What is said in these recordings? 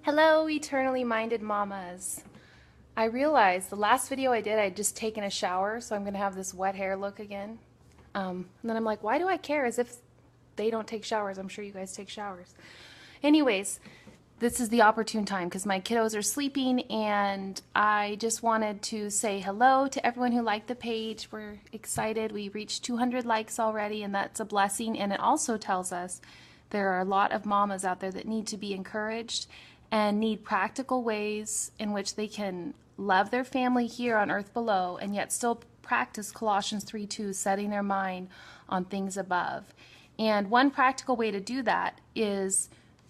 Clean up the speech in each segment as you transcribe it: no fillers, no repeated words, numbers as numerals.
Hello, eternally minded mamas. I realized the last video I did, I'd just taken a shower, so I'm going to have this wet hair look again. And then I'm like, why do I care? As if they don't take showers. I'm sure you guys take showers. Anyways, this is the opportune time because my kiddos are sleeping, and I just wanted to say hello to everyone who liked the page. We're excited. We reached 200 likes already, and that's a blessing. And it also tells us there are a lot of mamas out there that need to be encouraged and need practical ways in which they can love their family here on earth below and yet still practice Colossians 3:2, setting their mind on things above. And one practical way to do that is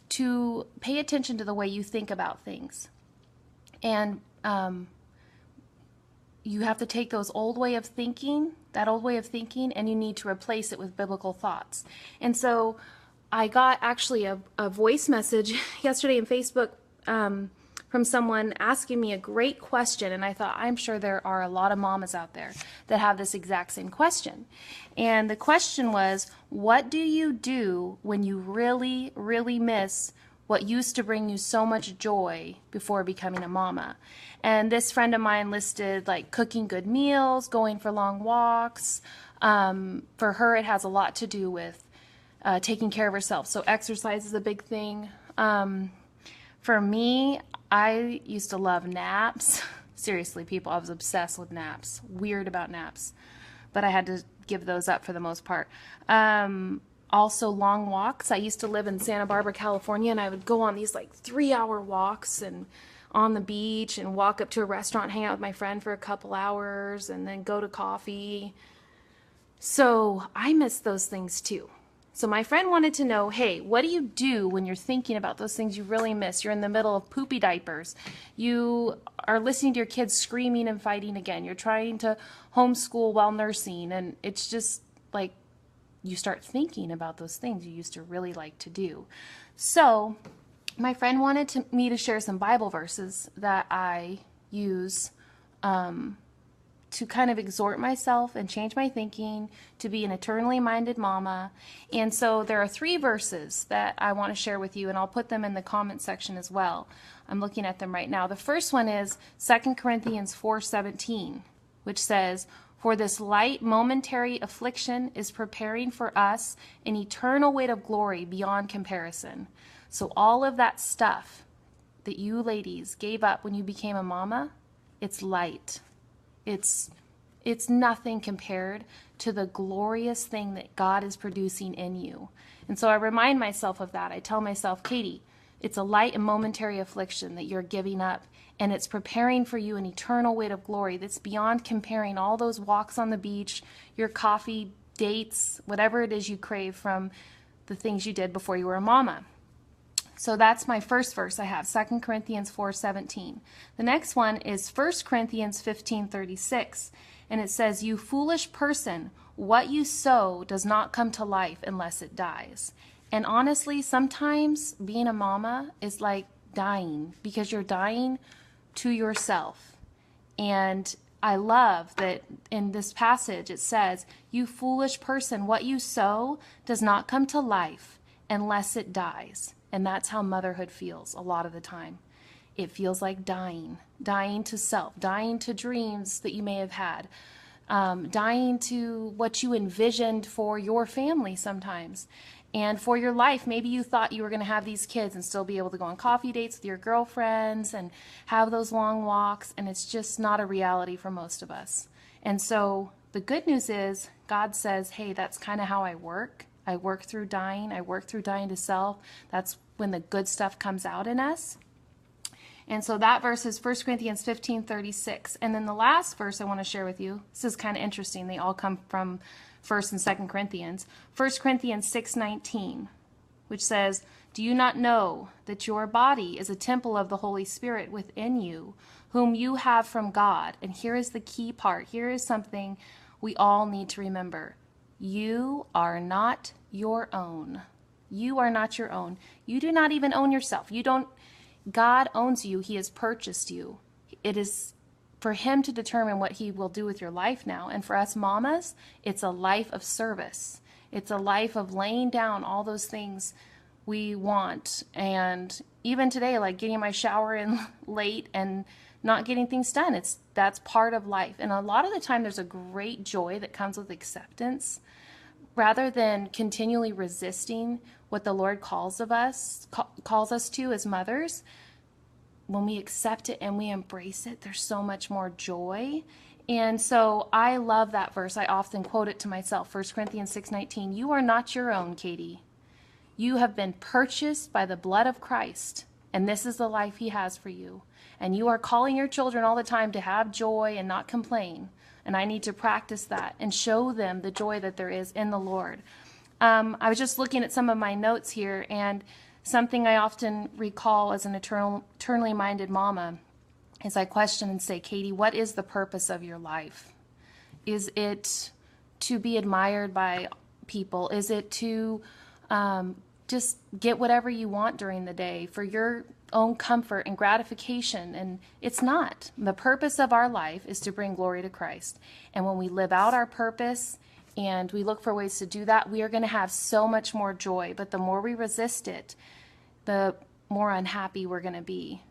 to pay attention to the way you think about things. And you have to take that old way of thinking, and you need to replace it with biblical thoughts. And so I got actually a voice message yesterday in Facebook from someone asking me a great question, and I thought, I'm sure there are a lot of mamas out there that have this exact same question. And the question was, what do you do when you really, really miss what used to bring you so much joy before becoming a mama? And this friend of mine listed like cooking good meals, going for long walks. For her, it has a lot to do with taking care of herself. So exercise is a big thing. For me, I used to love naps. Seriously, people, I was obsessed with naps. Weird about naps. But I had to give those up for the most part. Also long walks. I used to live in Santa Barbara, California, and I would go on these like 3-hour walks and on the beach and walk up to a restaurant, hang out with my friend for a couple hours, and then go to coffee. So I miss those things too. So my friend wanted to know, hey, what do you do when you're thinking about those things you really miss? You're in the middle of poopy diapers. You are listening to your kids screaming and fighting again. You're trying to homeschool while nursing. And it's just like you start thinking about those things you used to really like to do. So my friend wanted me to share some Bible verses that I use to kind of exhort myself and change my thinking to be an eternally minded mama. And so there are 3 verses that I want to share with you, and I'll put them in the comment section as well. I'm looking at them right now. The first one is 2 Corinthians 4:17, which says, "For this light momentary affliction is preparing for us an eternal weight of glory beyond comparison." So all of that stuff that you ladies gave up when you became a mama, it's light. It's nothing compared to the glorious thing that God is producing in you. And so I remind myself of that. I tell myself, Katie, it's a light and momentary affliction that you're giving up, and it's preparing for you an eternal weight of glory that's beyond comparing all those walks on the beach, your coffee dates, whatever it is you crave from the things you did before you were a mama. So that's my first verse I have, 2 Corinthians 4:17. The next one is 1 Corinthians 15:36, and it says, "You foolish person, what you sow does not come to life unless it dies." And honestly, sometimes being a mama is like dying, because you're dying to yourself. And I love that in this passage it says, "You foolish person, what you sow does not come to life unless it dies." And that's how motherhood feels a lot of the time. It feels like dying to self, dying to dreams that you may have had, dying to what you envisioned for your family sometimes, and for your life. Maybe you thought you were going to have these kids and still be able to go on coffee dates with your girlfriends and have those long walks, and it's just not a reality for most of us. And so the good news is God says, hey, that's kind of how I work. I work through dying. I work through dying to self. That's when the good stuff comes out in us. And so that verse is 1 Corinthians 15:36. And then the last verse I want to share with you, this is kind of interesting. They all come from 1 and 2 Corinthians. 1 Corinthians 6:19, which says, "Do you not know that your body is a temple of the Holy Spirit within you, whom you have from God?" And here is the key part. Here is something we all need to remember. You are not your own. You are not your own. You do not even own yourself. God owns you. He has purchased you. It is for him to determine what he will do with your life now. And for us mamas, it's a life of service. It's a life of laying down all those things we want. And even today, like getting my shower in late and not getting things done, that's part of life. And a lot of the time there's a great joy that comes with acceptance, rather than continually resisting what the Lord calls us to as mothers. When we accept it and we embrace it, there's so much more joy. And so I love that verse. I often quote it to myself, 1 Corinthians 6:19. You are not your own, Katie. You have been purchased by the blood of Christ, and this is the life he has for you. And you are calling your children all the time to have joy and not complain. And I need to practice that and show them the joy that there is in the Lord. I was just looking at some of my notes here, and something I often recall as an eternally minded mama is I question and say, Katie, what is the purpose of your life? Is it to be admired by people? Is it to just get whatever you want during the day for your own comfort and gratification? And it's not. The purpose of our life is to bring glory to Christ. And when we live out our purpose and we look for ways to do that, we are going to have so much more joy. But the more we resist it, the more unhappy we're going to be.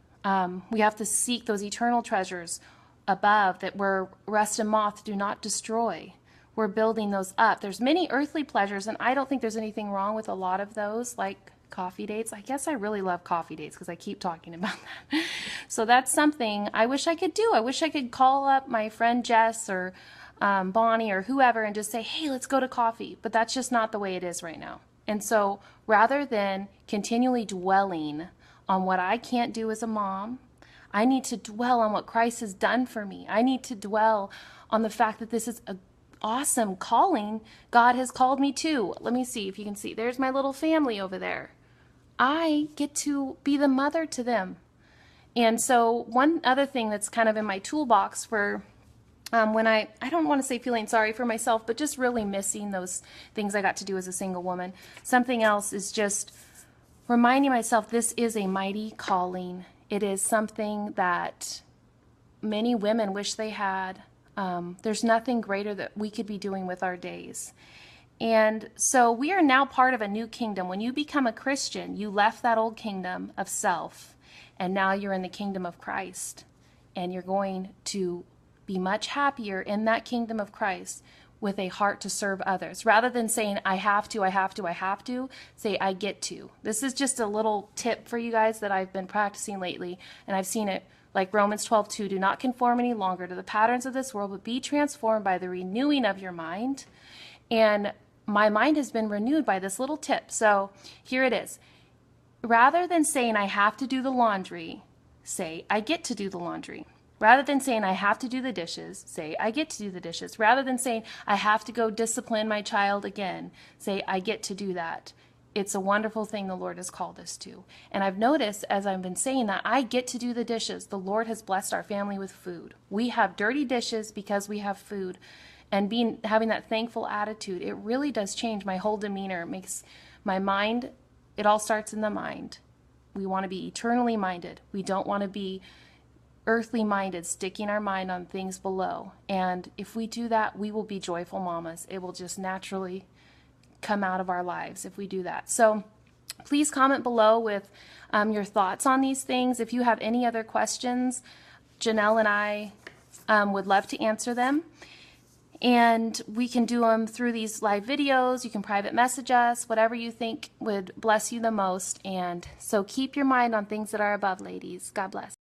We have to seek those eternal treasures above, that where rust and moth do not destroy. We're building those up. There's many earthly pleasures, and I don't think there's anything wrong with a lot of those, like coffee dates. I guess I really love coffee dates because I keep talking about that. So that's something I wish I could do. I wish I could call up my friend Jess or Bonnie or whoever and just say, hey, let's go to coffee. But that's just not the way it is right now. And so rather than continually dwelling on what I can't do as a mom, I need to dwell on what Christ has done for me. I need to dwell on the fact that this is an awesome calling God has called me to. Let me see if you can see. There's my little family over there. I get to be the mother to them. And so one other thing that's kind of in my toolbox for when I don't want to say feeling sorry for myself, but just really missing those things I got to do as a single woman. Something else is just reminding myself this is a mighty calling. It is something that many women wish they had. There's nothing greater that we could be doing with our days. And so we are now part of a new kingdom. When you become a Christian, you left that old kingdom of self, and now you're in the kingdom of Christ. And you're going to be much happier in that kingdom of Christ with a heart to serve others. Rather than saying, I have to, say, I get to. This is just a little tip for you guys that I've been practicing lately, and I've seen it like Romans 12:2, do not conform any longer to the patterns of this world, but be transformed by the renewing of your mind. And my mind has been renewed by this little tip. So here it is. Rather than saying I have to do the laundry, say I get to do the laundry. Rather than saying I have to do the dishes, say I get to do the dishes. Rather than saying I have to go discipline my child again, say I get to do that. It's a wonderful thing the Lord has called us to. And I've noticed as I've been saying that I get to do the dishes, the Lord has blessed our family with food. We have dirty dishes because we have food. And having that thankful attitude, it really does change my whole demeanor. It makes my mind, it all starts in the mind. We want to be eternally minded. We don't want to be earthly minded, sticking our mind on things below. And if we do that, we will be joyful mamas. It will just naturally come out of our lives if we do that. So please comment below with your thoughts on these things. If you have any other questions, Janelle and I would love to answer them. And we can do them through these live videos. You can private message us, whatever you think would bless you the most. And so keep your mind on things that are above, ladies. God bless.